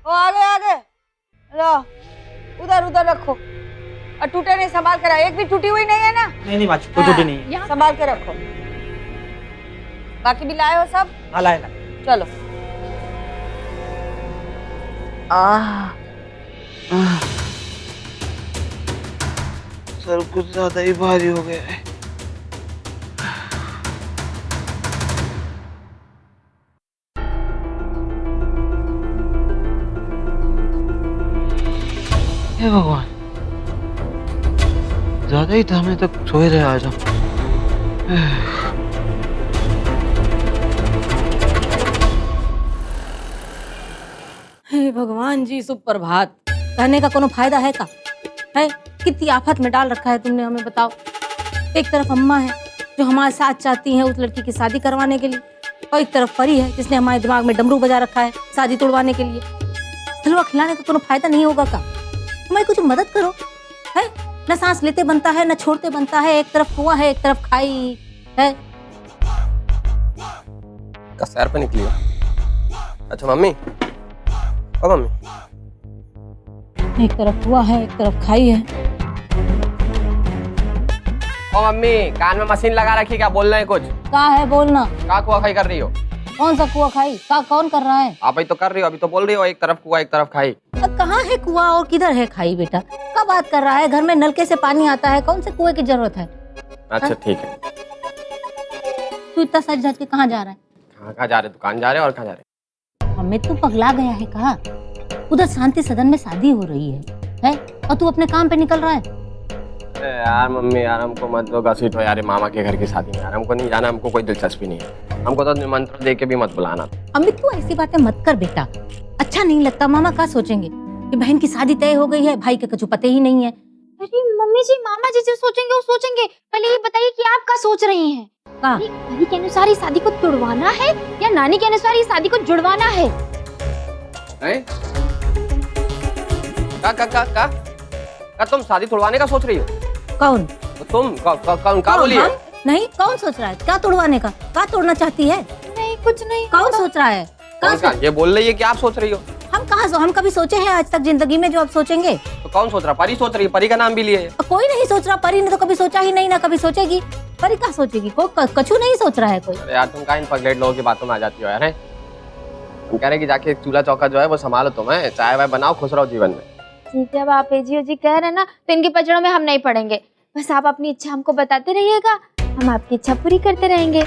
वो आगे लो, उधर उधर रखो और टूटे नहीं, संभाल कर। एक भी टूटी हुई नहीं है ना? नहीं माँ, कोई टूटी नहीं है। संभाल के रखो। बाकी भी लाए हो सब? हाँ लाए। चलो। सर कुछ ज्यादा ही भारी हो गया है। हे भगवान, ज्यादा ही समय तक सोए रहे आज हम। हे भगवान जी, सुप्रभात। कहने का कोनो फायदा है का? है कितनी आफत में डाल रखा है तुमने हमें, बताओ। एक तरफ अम्मा है जो हमारे साथ चाहती हैं उस लड़की की शादी करवाने के लिए, और एक तरफ परी है जिसने हमारे दिमाग में डमरू बजा रखा है शादी तोड़वाने के लिए। हलवा खिलाने का कोनो फायदा नहीं होगा का? हमारी कुछ मदद करो। है न सांस लेते बनता है न छोड़ते बनता है, एक तरफ कुआं है एक तरफ खाई है। का सैर पे निकली हो? अच्छा मम्मी, ओ मम्मी, एक तरफ कुआं है एक तरफ खाई है। ओ मम्मी, कान में मशीन लगा रखी, क्या बोल रहे हैं कुछ? का है बोलना? क्या कुआ खाई कर रही हो? कौन सा कुआं खाई? का कौन कर रहा है? आप ही तो कर रही हो, अभी तो बोल रही हो एक तरफ कुआ एक तरफ खाई। कहाँ है कुआं और किधर है खाई? बेटा क्या बात कर रहा है? घर में नलके से पानी आता है, कौन से कुएं की जरूरत है? अच्छा ठीक है। तू इतना सच धज के कहाँ जा रहा है? कहाँ जा रहे? दुकान जा रहे और कहाँ जा रहे? हमें तू पगला गया है कहा? उधर शांति सदन में शादी हो रही है और तू अपने काम पे निकल रहा है। अरे यार मम्मी यार, हमको मत लो घसीटो यार, मामा के घर की शादी में यार, हमको नहीं जाना, हमको कोई दिलचस्पी नहीं है। हमको तो निमंत्रण दे के भी मत बुलाना। अमित तू ऐसी बातें मत कर बेटा, अच्छा नहीं लगता। मामा क्या सोचेंगे कि बहन की शादी तय हो गई है, भाई के कुछ पते ही नहीं है। अरे मम्मी जी, मामा जी जो सोचेंगे वो सोचेंगे, पहले ये बताइए कि आप क्या सोच रही हैं? परी के अनुसार इस शादी को तुड़वाना है या नानी के अनुसार इस शादी को जुड़वाना है? का तुम शादी तुड़वाने का सोच रही हो? कौन? तुम कौन का बोली है? नहीं, कौन सोच रहा है? क्या तोड़वाने का? क्या तोड़ना चाहती है? नहीं कुछ नहीं। कौन सोच रहा है? ये बोल रही है कि आप सोच रही हो? हम कभी सोचे हैं आज तक जिंदगी में जो आप सोचेंगे? तो कौन सोच रहा? परी सोच रही है, परी का नाम भी लिए। कोई नहीं सोच रहा, परी ने तो कभी सोचा ही नहीं, ना कभी सोचेगी। परी क्या सोचेगी? कछु नहीं सोच रहा है कोई। अरे यार तुम का इन पगलेट लोगों की बातों में आ जाती हो यार। हम कह रहे कि जाके चूल्हा चौका जो है वो संभालो, तुम्हें चाय वाय बनाओ, खुश रहो जीवन में। ठीक है, अब आप एजी ओजी कह रहे हैं ना, तो इनके पचड़ों में हम नहीं पड़ेंगे। बस आप अपनी इच्छा हमको बताते रहिएगा, हम आपकी इच्छा पूरी करते रहेंगे।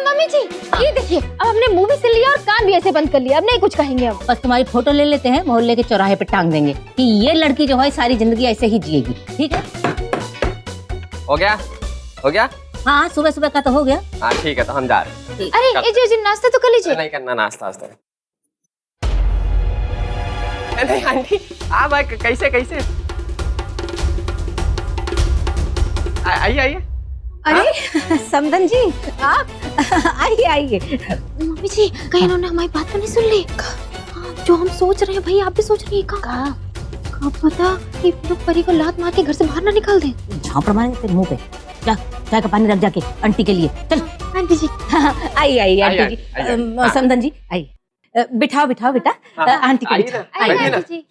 मम्मी जी ये देखिए, अब हमने मुंह भी सिल लिया और कान भी ऐसे बंद कर लिया, अब नहीं कुछ कहेंगे। अब बस तुम्हारी फोटो ले लेते हैं, मोहल्ले के चौराहे पे टांग देंगे कि ये लड़की जो है सारी जिंदगी ऐसे ही जिएगी। ठीक है? हो गया? हो गया? हाँ, सुबह सुबह का तो हो गया। हाँ ठीक है, तो हम जा रहे हैं। अरे एजी ओजी नाश्ता तो कर लीजिए। नहीं करना नाश्ता वास्ता। नहीं आंटी, आप कैसे कैसे? आइए आइए। अरे समधन जी, आप आइए आइए। मम्मी जी कहीं इन्होंने हमारी बात तो नहीं सुन ली? जो हम सोच रहे हैं भाई आप भी सोच रही है? कहाँ पता कि लोग परी को लात मार के घर से बाहर ना निकाल दें। झाँप मारेंगे तेरे मुंह पे। जा, चाय का पानी रख जाके आंटी के लिए। चल आंटी जी। आइए आइए आंटी जी। समधन जी आइए, बिठाओ बिठाओ बेटा आंटी के लिए। आंटी जी।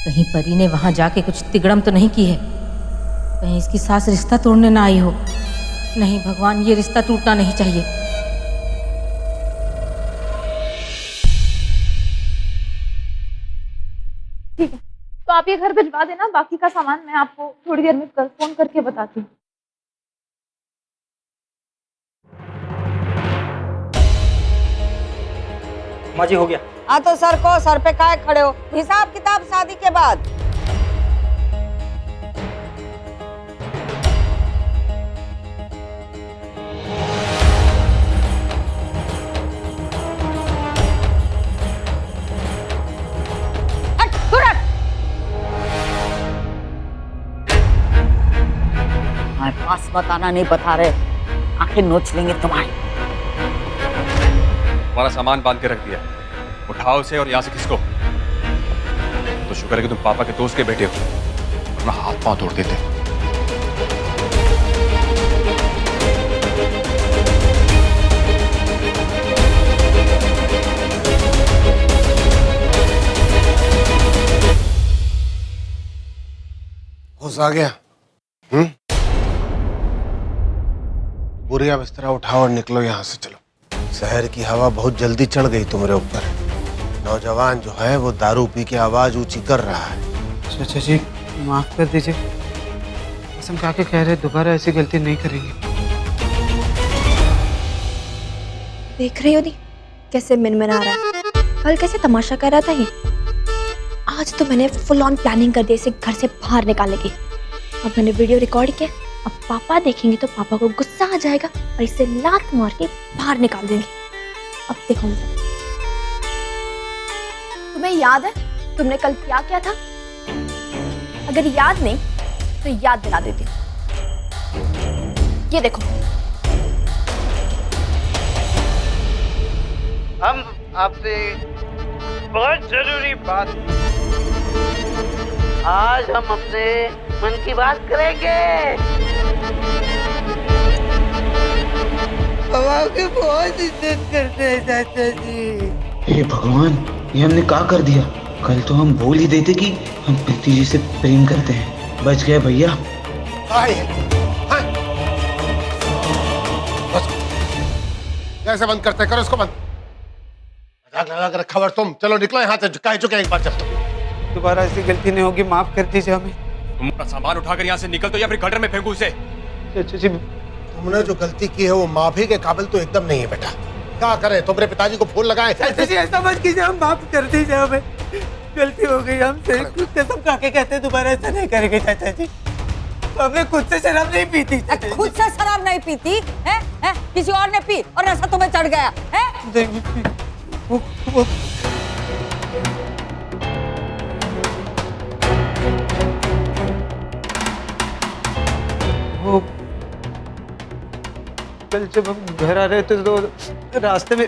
कहीं परी ने वहां जाके कुछ तिगड़म तो नहीं की है? कहीं इसकी सास रिश्ता तोड़ने ना आई हो? नहीं भगवान, ये रिश्ता टूटना नहीं चाहिए। ठीक है, तो आप ये घर भिजवा देना, बाकी का सामान मैं आपको थोड़ी देर में फोन करके बताती हूँ। माँ जी हो गया। हाँ तो सर को सर पे काहे खड़े हो? हिसाब किताब शादी के बाद। हमारे पास बताना नहीं बता रहे, आखिर नोच लेंगे तुम्हारी। हमारा सामान बांध के रख दिया, उठाओ उसे और यहाँ से किसको। तो शुक्र है कि तुम पापा के दोस्त के बेटे हो, वरना हाथ पांव तोड़ देते। होश आ गया? बोरिया बिस्तरा उठाओ और निकलो यहाँ से, चलो। शहर की हवा बहुत जल्दी चढ़ गई तुम्हारे ऊपर। नौजवान जो है वो दारू पी के आवाज ऊंची कर रहा है। चाचा जी माफ कर दीजिए, कसम खा के कह रहे दोबारा ऐसी गलती नहीं करेंगे। देख रही हो दी कैसे मिनमिना रहा है, कल कैसे तमाशा कर रहा था ये। आज तो मैंने फुल ऑन प्लानिंग कर दी इसे घर से बाहर निकालने की। अब मैंने वीडियो रिकॉर्ड किया, अब पापा देखेंगे तो पापा को गुस्सा आ जाएगा और इसे लात मार के बाहर निकाल देंगे। अब देखो तुम्हें याद है तुमने कल क्या किया था? अगर याद नहीं तो याद दिला देती हूँ। ये देखो, हम आपसे बहुत जरूरी बात, आज हम अपने मन की बात करेंगे। हम आपकी बहुत इज्जत करते हैं चाचा जी। हे भगवान, ये हमने क्या कर दिया? कल तो हम बोल ही देते कि हम प्रीति जी से प्रेम करते हैं। बच गए भैया। कैसे बंद करते? करो इसको बंद। मजाक लगा कर रखा हुआ तुम। चलो निकलो यहाँ से, झुकाए चुके एक बार जब तुम। दोबारा ऐसी गलती नहीं होगी, माफ कर दीजिए हमें। तुम अपना सामान उठाकर यहाँ से निकल दो या फिर गटर में फेंकू उसे। चाचा जी तुमने जो गलती की है वो माफी के काबिल तो एकदम नहीं है बेटा। क्या करें, तुम्हारे पिताजी को फूल लगाए। चाचा जी ऐसा मत कीजिए, हम माफ कर दीजिए हमें। गलती हो गई हमसे, कसम खा के कहते दोबारा ऐसा नहीं करेंगे चाचा जी। तो हमने खुद से शराब नहीं पी थी। खुद से शराब नहीं पीती है? किसी और ने पी और नशा तुम्हें चढ़ गया है? वो कल जब हम घर आ रहे थे तो रास्ते में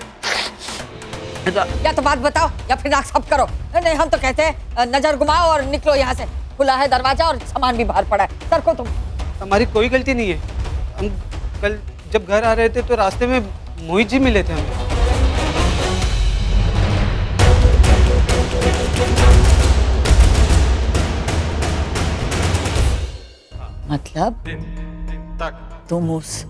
या तो बात बताओ या फिर नाक साफ करो। नहीं हम तो कहते हैं नजर घुमाओ और निकलो यहाँ से। खुला है दरवाजा और सामान भी बाहर पड़ा है, सरको तुम। हमारी कोई गलती नहीं है। हम कल जब घर आ रहे थे तो रास्ते में मोहित जी मिले थे हमें। मतलब तुम उस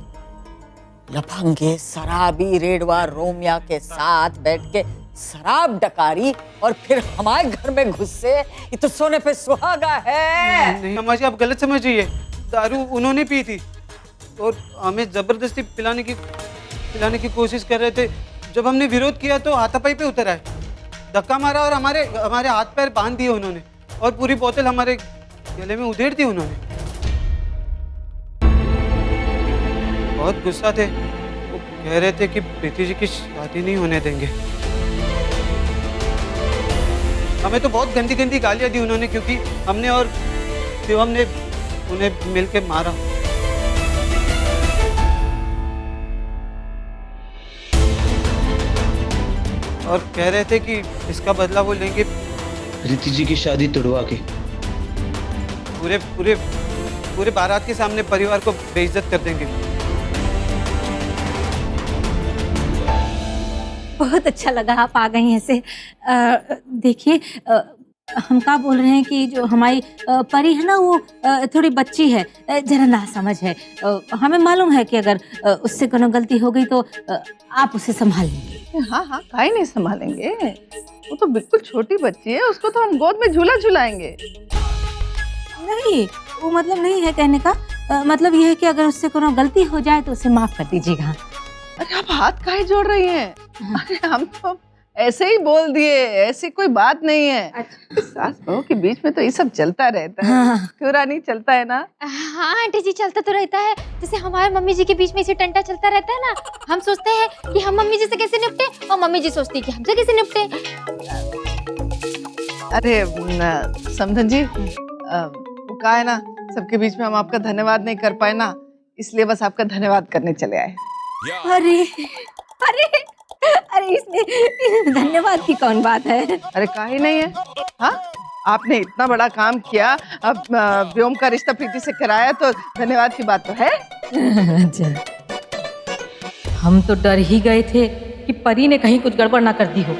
लफंगे शराबी रेडवा रोमिया के साथ बैठ के शराब डकारी और फिर हमारे घर में घुसे? ये तो सोने पे सुहागा है। नहीं अम्मा जी, आप गलत समझिए। दारू उन्होंने पी थी और हमें जबरदस्ती पिलाने की कोशिश कर रहे थे। जब हमने विरोध किया तो हाथापाई पे उतर आए, धक्का मारा और हमारे हाथ पैर बांध दिए उन्होंने और पूरी बोतल हमारे गले में उधेड़ दी उन्होंने। बहुत गुस्सा थे, वो कह रहे थे कि प्रीति जी की शादी नहीं होने देंगे। हमें तो बहुत गंदी गंदी गालियां दी उन्होंने, क्योंकि हमने और शिवम ने उन्हें मिलके मारा। और कह रहे थे कि इसका बदला वो लेंगे प्रीति जी की शादी तोड़वा के। पूरे बारात के सामने परिवार को बेइज्जत कर देंगे। बहुत अच्छा लगा आप आ गई हैं से। देखिए हम क्या बोल रहे हैं कि जो हमारी परी है ना वो थोड़ी बच्ची है, जरा नासमझ है। हमें मालूम है कि अगर उससे कोनो गलती हो गई तो आप उसे संभाल लेंगे। हाँ हाँ, काहे नहीं संभालेंगे। वो तो बिल्कुल छोटी बच्ची है, उसको तो हम गोद में झूला झुलाएंगे। नहीं वो मतलब नहीं है कहने का, मतलब ये है कि अगर उससे कोनो गलती हो जाए तो उसे माफ कर दीजिएगा। अरे आप हाथ काहे जोड़ रही हैं? अरे हम तो ऐसे ही बोल दिए, ऐसी कोई बात नहीं है। अच्छा। सास बहू के बीच में तो ये सब चलता रहता है। हाँ। क्यों रानी, चलता है ना? हाँ आंटी जी, चलता तो रहता है। जैसे हमारे मम्मी जी के बीच में इसे टंटा चलता रहता है ना। हम सोचते हैं कि हम मम्मी जी से कैसे निपटे और मम्मी जी सोचती है कि हमसे कैसे निपटे। अरे समधन जी, वो कहा है ना, सबके बीच में हम आपका धन्यवाद नहीं कर पाए ना, इसलिए बस आपका धन्यवाद करने चले आए। अरे अरे अरे इसमें धन्यवाद की कौन बात है? अरे काहे नहीं है। हाँ, आपने इतना बड़ा काम किया, अब व्योम का रिश्ता प्रीति से कराया तो धन्यवाद की बात तो है। हम तो डर ही गए थे कि परी ने कहीं कुछ गड़बड़ ना कर दी हो।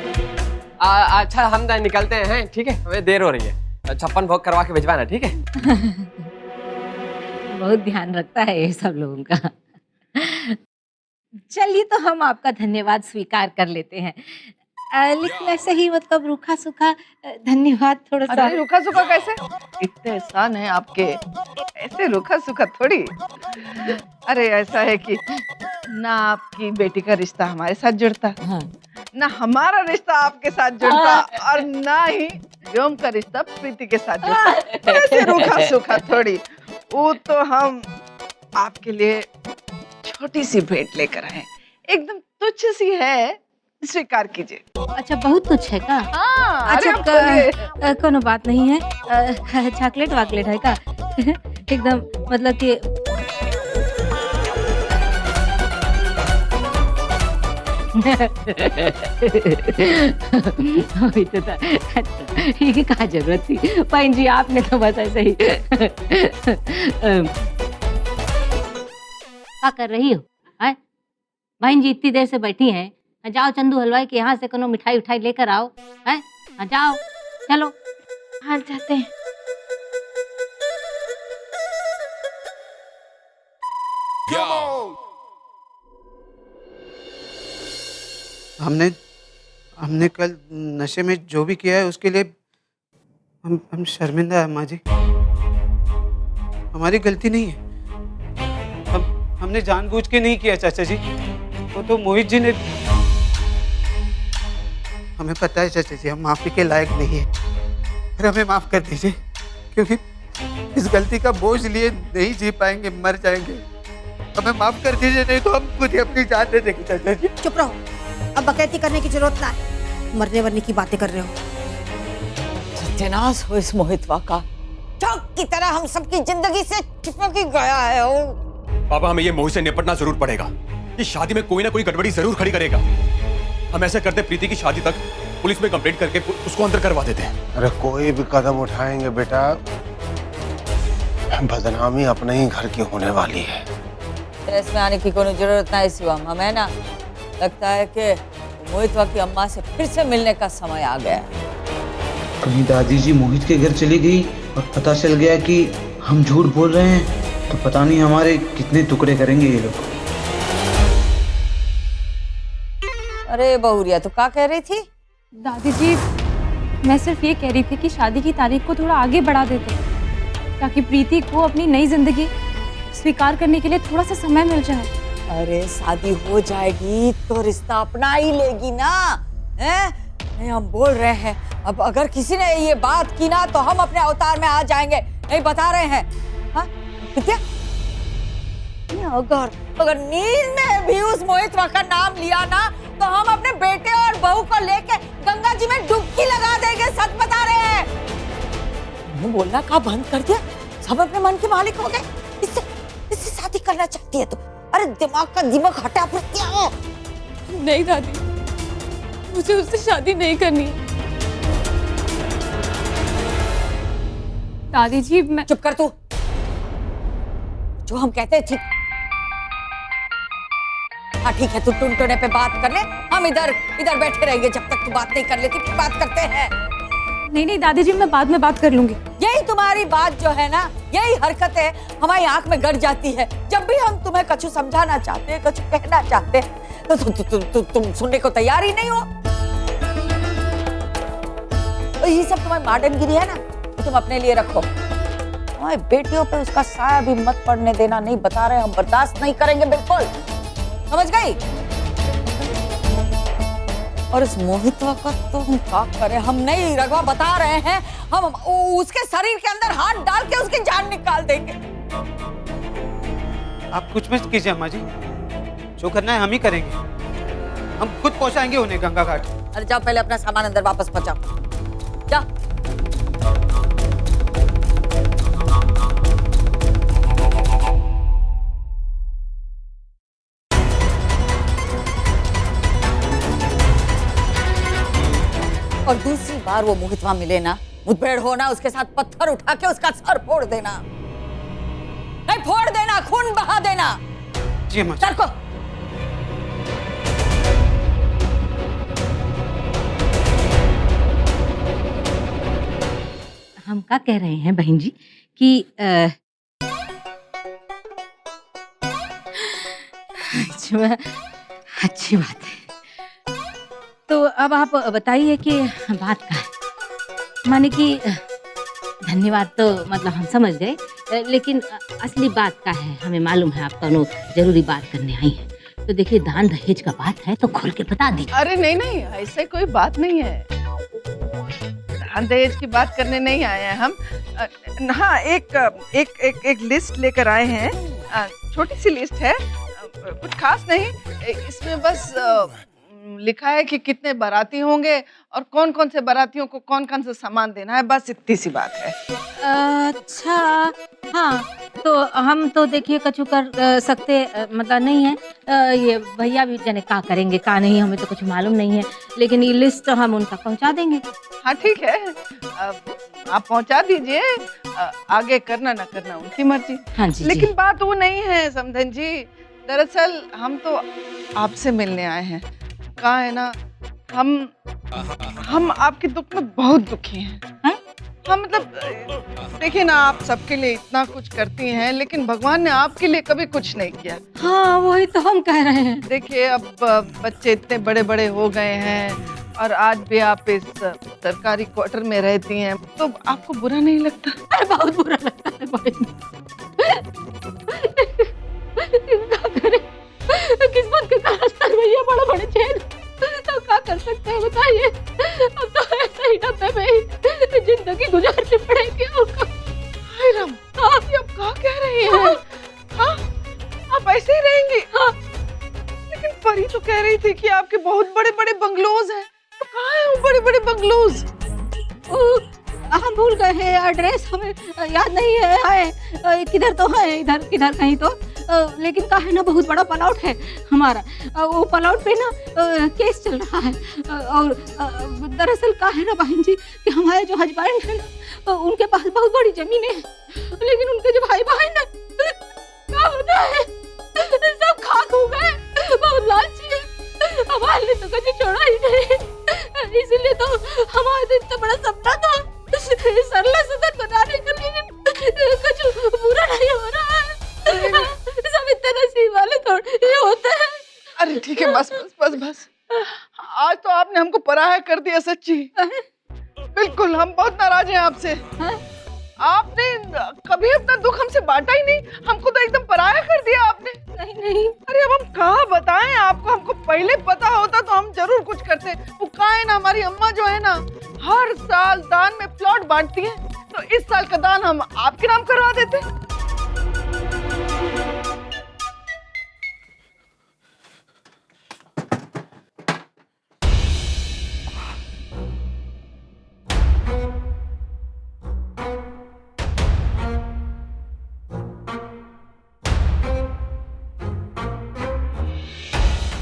अच्छा हम निकलते हैं, ठीक है? हमें देर हो रही है। 56 भोग करवा के भिजवाना, ठीक है? बहुत ध्यान रखता है ये सब लोगों का। चलिए तो हम आपका धन्यवाद स्वीकार कर लेते हैं, लेकिन ऐसे ही मतलब रूखा सूखा धन्यवाद थोड़ा सा। अरे रूखा सूखा कैसे? इतने एहसान है आपके, ऐसे रूखा सूखा थोड़ी। अरे ऐसा है कि ना आपकी बेटी का रिश्ता हमारे साथ जुड़ता, हाँ। ना हमारा रिश्ता आपके साथ जुड़ता, और ना ही व्योम का रिश्ता प्रीति के साथ जुड़ता। ऐसे रूखा सूखा थोड़ी। वो तो हम आपके लिए छोटी सी भेंट लेकर आए, एकदम तुच्छ सी है, स्वीकार कीजिए। अच्छा, बहुत कुछ है का? हाँ, अच्छा, कोनो बात नहीं है। चॉकलेट वाकलेट है का? एकदम मतलब कि अभी तो अच्छा, ये क्या जरूरत थी बहन जी, आपने तो बस ऐसे ही। क्या कर रही हो? बहन जी इतनी देर से बैठी हैं, जाओ चंदू हलवाई के यहाँ से कोनो मिठाई उठाई लेकर आओ। है जाओ, चलो। हाँ जाते हैं। हमने कल नशे में जो भी किया है उसके लिए हम शर्मिंदा है अम्मा जी। हमारी गलती नहीं है, हमने जानबूझ के नहीं किया चाचा जी। वो तो मोहित जी ने। हमें पता है चाचा जी, हम माफी के लायक नहीं है, फिर हमें माफ कर दीजिए, क्योंकि इस गलती का बोझ लिए नहीं जी पाएंगे, मर जाएंगे। हमें माफ कर दीजिए, नहीं तो हम खुद ही अपनी जान दे देंगे चाचा जी। चुप रहो, अब बकैती करने की जरूरत ना है, मरने वरने की बातें कर रहे हो। सत्यानाश हो इस मोहितवा का, चौक की तरह हम सबकी जिंदगी से चिपक ही गया है वो। पापा, हमें ये मोहित से निपटना जरूर पड़ेगा। ये शादी में कोई ना कोई गड़बड़ी जरूर खड़ी करेगा। हम ऐसे करते, प्रीति की शादी तक पुलिस में कंप्लेंट करके उसको अंदर करवा देते हैं। अरे कोई भी कदम उठाएंगे बेटा, बदनामी अपने ही घर की होने वाली है। इसमें आने की कोई जरूरत नहीं शिवम। हमें ना लगता है कि मोहितवा की अम्मा से फिर से मिलने का समय आ गया है। कहीं दादी जी मोहित के घर चली गई और पता चल गया कि हम झूठ बोल रहे हैं, तो पता नहीं हमारे कितने टुकड़े करेंगे ये लोग। अरे बहुरिया, तो क्या कह रही थी? दादी जी, मैं सिर्फ ये कह रही थी कि शादी की तारीख को थोड़ा आगे बढ़ा देते, ताकि प्रीति को अपनी नई जिंदगी स्वीकार करने के लिए थोड़ा सा समय मिल जाए। अरे शादी हो जाएगी तो रिश्ता अपना ही लेगी ना, हैं? नहीं, हम बोल रहे हैं, अब अगर किसी ने ये बात की ना तो हम अपने अवतार में आ जाएंगे, नहीं बता रहे हैं। हाँ क्या? अगर नींद में भी उस मोहितवा का नाम लिया ना तो हम अपने बेटे और बहू को लेके गंगा जी में डुबकी लगा देंगे, सच बता रहे हैं। बोलना का बंद कर दिया, सब अपने मन के मालिक हो गए। इससे शादी करना चाहती है तो? अरे दिमाग का दिमाग हटा फिर हो। नहीं दादी, मुझे उससे शादी नहीं करनी। दादी जी मैं। चुप कर तू, जो हम कहते हैं ठीक। हाँ ठीक है, तू टुनटुने पे बात कर ले, हम इधर बैठे रहेंगे जब तक तू बात नहीं कर लेती। फिर बात करते हैं। नहीं दादी जी, मैं बाद में बात कर लूंगी। यही तुम्हारी बात जो है ना, यही हरकतें हमारी आंख में गड़ जाती है। जब भी हम तुम्हें कछु समझाना चाहते हैं, कछु कहना चाहते हैं, तो तुम सुनने को तैयार ही नहीं हो। तो ये सब तुम्हारी मॉडर्नगिरी है ना, तो तुम अपने लिए रखो। हमारे बेटियों पे उसका साया भी मत पड़ने देना, नहीं बता रहे, हम बर्दाश्त नहीं करेंगे बिल्कुल, समझ गई? और इस मोहितवा का तो हम क्या करें? हम नहीं रघवा, बता रहे हैं, हम उसके शरीर के अंदर हाथ डाल के उसकी जान निकाल देंगे। आप कुछ मत कीजिए अम्मा जी, जो करना है हम ही करेंगे। हम खुद पहुंचाएंगे उन्हें गंगा घाट। अरे जाओ, पहले अपना सामान अंदर वापस पहुंचाओ, जा। और दूसरी बार वो मोहितवा मिले ना, मुठभेड़ होना, उसके साथ पत्थर उठा के उसका सर फोड़ देना। नहीं फोड़ देना, खून बहा देना। जी अम्मा। सर को हम क्या कह रहे हैं बहन जी कि में अच्छी बात है। तो अब आप बताइए कि बात का है, माने कि धन्यवाद तो मतलब हम समझ गए, लेकिन असली बात का है हमें मालूम है, आप दोनों जरूरी बात करने आई हैं। तो देखिए दान दहेज का बात है तो खोल के बता दीजिए। अरे नहीं नहीं, ऐसे कोई बात नहीं है। दान दहेज की बात करने नहीं आए हैं हम। हाँ, एक लिस्ट लेकर आए हैं। छोटी सी लिस्ट है, कुछ खास नहीं। इसमें बस लिखा है कि कितने बाराती होंगे और कौन कौन से बारातियों को कौन कौन सा सामान देना है, बस इतनी सी बात है। अच्छा, हाँ, तो हम तो देखिए कछु कर सकते मतलब नहीं है। ये भैया भी जाने का करेंगे का नहीं, हमें तो कुछ मालूम नहीं है, लेकिन ये लिस्ट हम उन तक पहुंचा देंगे। हाँ ठीक है, आप पहुंचा दीजिए। आगे करना ना करना उनकी मर्जी। हाँ जी, लेकिन जी। बात वो नहीं है समधन जी। दरअसल हम तो आपसे मिलने आए हैं। कहा है ना, हम आपके दुख में बहुत दुखी हैं। हम मतलब देखिए ना, आप सबके लिए इतना कुछ करती हैं, लेकिन भगवान ने आपके लिए कभी कुछ नहीं किया। हाँ, वही तो हम कह रहे हैं। देखिए अब बच्चे इतने बड़े बड़े हो गए हैं और आज भी आप इस सरकारी क्वार्टर में रहती हैं, तो आपको बुरा नहीं लगता? अरे बहुत बुरा लगता है भाई। किस्मत के कारस्तर भैया बड़े बड़े जेल, तो क्या कर सकते हैं बताइए। अब तो ऐसे ही डब्बे में ही जिंदगी गुजारनी पड़ेगी। हाय राम, आप ये क्या कह रही हैं? हाँ, आप ऐसे ही रहेंगी? हाँ। लेकिन परी तो कह रही थी कि आपके बहुत बड़े बड़े बंगलोज हैं। तो कहाँ हैं वो बड़े बड़े बंगलोज? हम भूल गए हैं, एड्रेस हमें याद नहीं है। किधर तो है, इधर किधर कहीं तो, लेकिन का है ना बहुत बड़ा प्लॉट है हमारा। वो प्लॉट पे ना केस चल रहा है। और दरअसल का है ना बहन जी कि हमारे जो हस्बैंड है ना, उनके पास बहुत बड़ी जमीन है, लेकिन उनके जो भाई बहन ना क्या होता है, सब खाक हो गए। बहुत लालची है, हमारे लिए तो कभी छोड़ा ही नहीं। इसलिए तो हमारे तो इतना बड़ा सपना था सरला सदन बनाने का, लेकिन कुछ बुरा नहीं हो रहा है। सब इतने नसीब वाले थोड़े होते हैं। अरे ठीक है, बस बस बस बस। आज तो आपने हमको पराया कर दिया सच्ची। बिल्कुल, हम बहुत नाराज हैं आपसे। आपने कभी अपना दुख हमसे बांटा ही नहीं, हमको तो एकदम पराया कर दिया आपने। नहीं नहीं, अरे अब हम कहाँ बताएं आपको, हमको पहले पता होता तो हम जरूर कुछ करते। वो कहाँ है ना, हमारी अम्मा जो है ना हर साल दान में प्लॉट बांटती है, तो इस साल का दान हम आपके नाम करवा देते।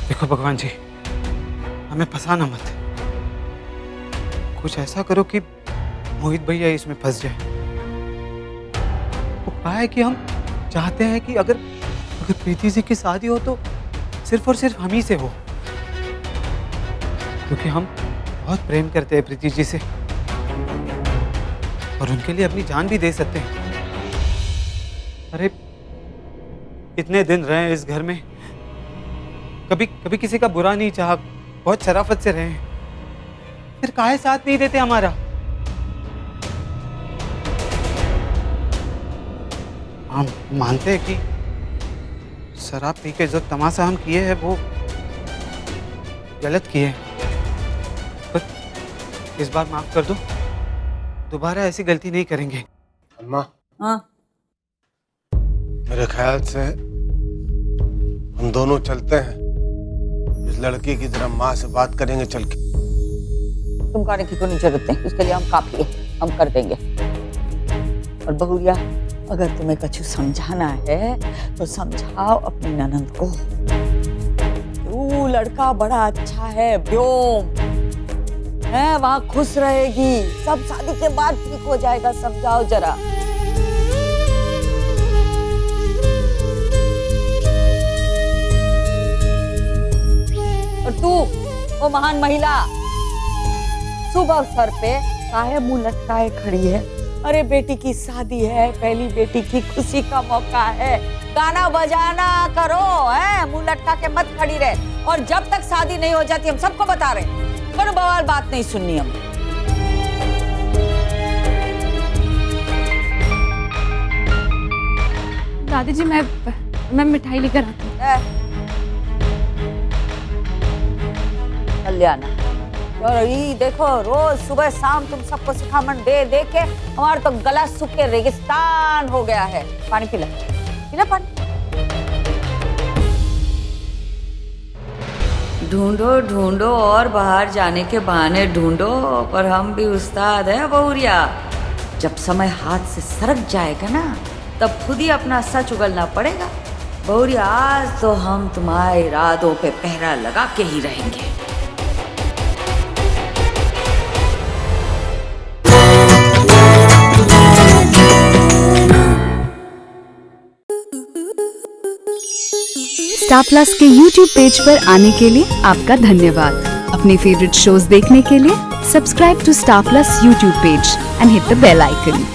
देखो भगवान जी, हमें फंसाना मत। कुछ ऐसा करो कि मोहित भैया इसमें फंस जाए। वो कहा है कि हम चाहते हैं कि अगर प्रीति जी की शादी हो तो सिर्फ और सिर्फ हम ही से हो, क्योंकि हम बहुत प्रेम करते हैं प्रीति जी से और उनके लिए अपनी जान भी दे सकते हैं। अरे इतने दिन रहे इस घर में, कभी किसी का बुरा नहीं चाहा, बहुत शराफत से रहे, फिर काहे साथ नहीं देते हमारा? हम मानते हैं कि शराब पी के जो तमाशा हम किए हैं वो गलत किए, पर इस बार माफ कर दो, दोबारा ऐसी गलती नहीं करेंगे। अम्मा, हाँ मेरे ख्याल से हम दोनों चलते हैं, इस लड़की की जरा माँ से बात करेंगे चल के। तुम करने की कोई जरूरत नहीं, उसके लिए हम काफी है, हम कर देंगे। और बहुरिया, अगर तुम्हें कुछ समझाना है तो समझाओ अपनी ननद को। वो लड़का बड़ा अच्छा है, व्योम है, वहाँ खुश रहेगी, सब शादी के बाद ठीक हो जाएगा, समझाओ जरा। और तू वो महान महिला शुभ अवसर पे काहे मुंह लटकाए खड़ी है? अरे बेटी की शादी है, पहली बेटी की खुशी का मौका है, गाना बजाना करो, है मुंह लटका के मत खड़ी रहे। और जब तक शादी नहीं हो जाती, हम सबको बता रहे, कोई बवाल बात नहीं सुननी हम। दादी जी मैं मिठाई लेकर आती हूँ। कल्याणा, और ये देखो रोज सुबह शाम तुम सबको सिखामण दे दे के हमारा तो गला सूख के रेगिस्तान हो गया है। पानी पिला, पिला पानी। ढूंढो ढूंढो और बाहर जाने के बहाने ढूंढो, पर हम भी उस्ताद है बहुरिया। जब समय हाथ से सरक जाएगा ना, तब खुद ही अपना सच उगलना पड़ेगा। बहुरिया, आज तो हम तुम्हारे इरादों पे पहरा लगा के ही रहेंगे। स्टार प्लस के YouTube पेज पर आने के लिए आपका धन्यवाद। अपने फेवरेट शोज देखने के लिए subscribe to star plus YouTube page and hit the bell icon.